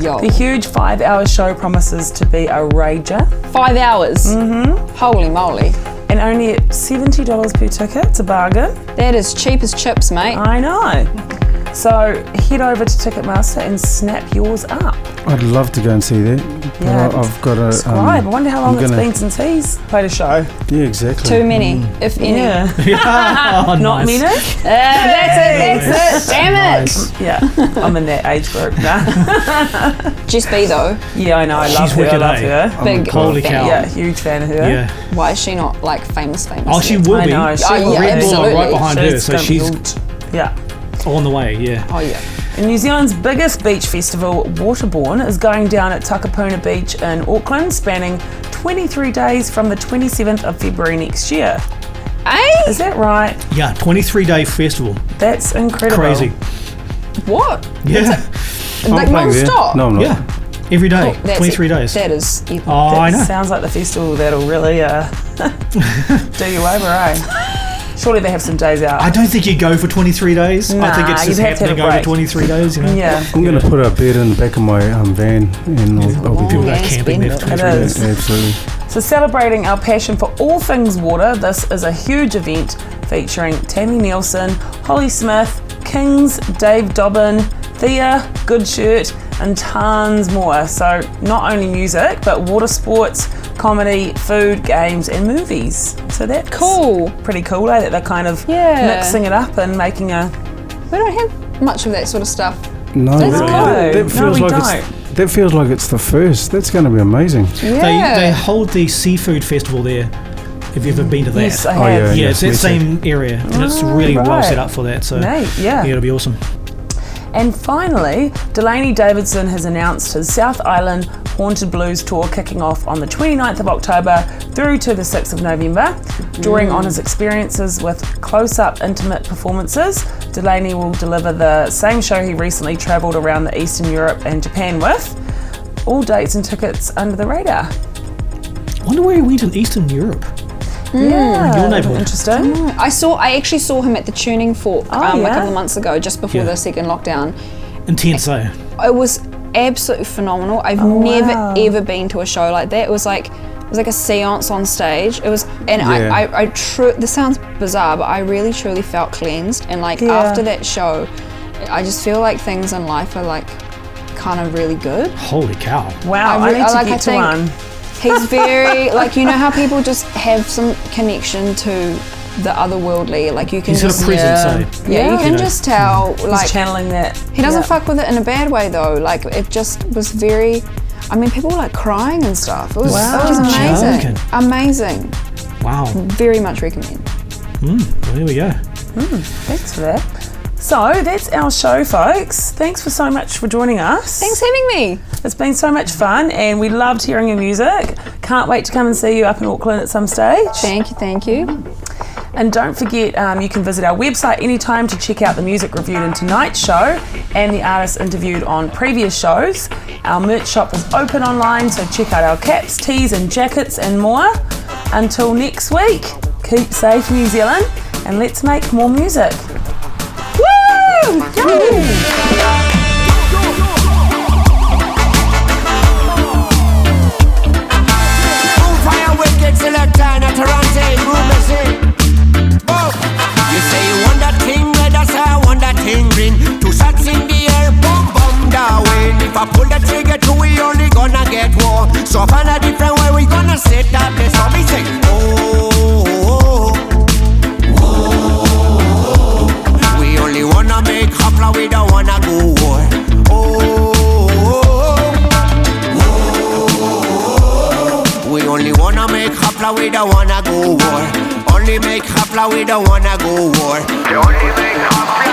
Yo. The huge 5-hour show promises to be a rager. 5 hours. Mm-hmm. Holy moly. And only at $70 per ticket. It's a bargain. That is cheap as chips, mate. I know. So head over to Ticketmaster and snap yours up. I'd love to go and see that. Yeah, But I've got a Scribe. I wonder how long it's been since he's played a show. Yeah, exactly. Too many, if any. Yeah. Oh, Not nice. many? That's it. Damn it. Nice. Yeah. I'm in that age group. Nah. Just be though. Yeah, I know. I love She's her. I wicked, love eh? her. Big Holy fan. cow. Yeah, huge fan of her. Yeah. Why is she not like famous? Oh, she yet? will I be. know. She Oh, will yeah, be. Red Bull are right absolutely. behind her, so gonna be she's all- yeah. on the way. Yeah. Oh yeah. And New Zealand's biggest beach festival, Waterborne, is going down at Takapuna Beach in Auckland, spanning 23 days from the 27th of February next year. Hey, Is that right? Yeah. 23-day festival. That's incredible. Crazy. what? Yeah. Like playing there. non-stop? No, I'm not. Yeah. Every day. That's 23 it. days. That is epic. Oh, I That know. sounds like the festival that'll really do you over, eh? Surely they have some days out. I don't think you go for 23 days. I think it's Nah, just you'd have to have happening a over break. 23 days. You know? Yeah, I'm going to put a bed in the back of my van and I'll be People go Yeah, camping there for spend 23 it. days. It is. Absolutely. so celebrating our passion for all things water, this is a huge event featuring Tammy Nielsen, Holly Smith, Kings, Dave Dobbin, Thea, Goodshirt, and tons more. So not only music, but water sports, comedy, food, games, and movies. So that's Cool. pretty cool, eh? That they're kind of Yeah. mixing it up and making a. We don't have much of that sort of stuff. No, Let's that, go. that No, feels we like that feels like it's the first. That's going to be amazing. Yeah. They hold the seafood festival there. Have you ever been to that? Yes, I Oh, have. yeah. Yeah, it's that me too. same area, and it's really well right. set up for that. So Mate, yeah. it'll be awesome. And finally, Delaney Davidson has announced his South Island Haunted Blues tour kicking off on the 29th of October through to the 6th of November. Drawing on his experiences with close-up intimate performances, Delaney will deliver the same show he recently travelled around the Eastern Europe and Japan with. All dates and tickets under the radar. I wonder where he went in Eastern Europe. Yeah, Your neighbourhood. interesting. I actually saw him at the Tuning Fork Oh, a yeah? couple of months ago, just before Yeah. the second lockdown. Intense, eh? It was absolutely phenomenal. I've never ever been to a show like that. It was like a seance on stage. It was, and this sounds bizarre, but I really truly felt cleansed. And like after that show, I just feel like things in life are like kind of really good. Holy cow! Wow, I need to get to one. He's very like, you know how people just have some connection to the otherworldly, like you can he's just got a presence, you can just tell, like he's channeling that. He doesn't fuck with it in a bad way though. Like it just was very. I mean, people were like crying and stuff. It was amazing. Amazing. Wow. Very much recommend. Well, there we go. Thanks for that. So that's our show, folks. Thanks for so much for joining us. Thanks for having me. It's been so much fun and we loved hearing your music. Can't wait to come and see you up in Auckland at some stage. Thank you. And don't forget, you can visit our website anytime to check out the music reviewed in tonight's show and the artists interviewed on previous shows. Our merch shop is open online, so check out our caps, tees and jackets and more. Until next week, keep safe, New Zealand, and let's make more music. Woo! You say you want that thing red, I say I want that thing green. 2 shots in the air, boom, boom, Darwin. If I pull the trigger, 2 we only gonna get 1. So find a different way, we gonna set that place. So me say, oh, we only wanna make hopla, we don't wanna go war. We only wanna make hopla, we don't wanna go war. Only make hopla, we don't wanna go war. We only make hopla.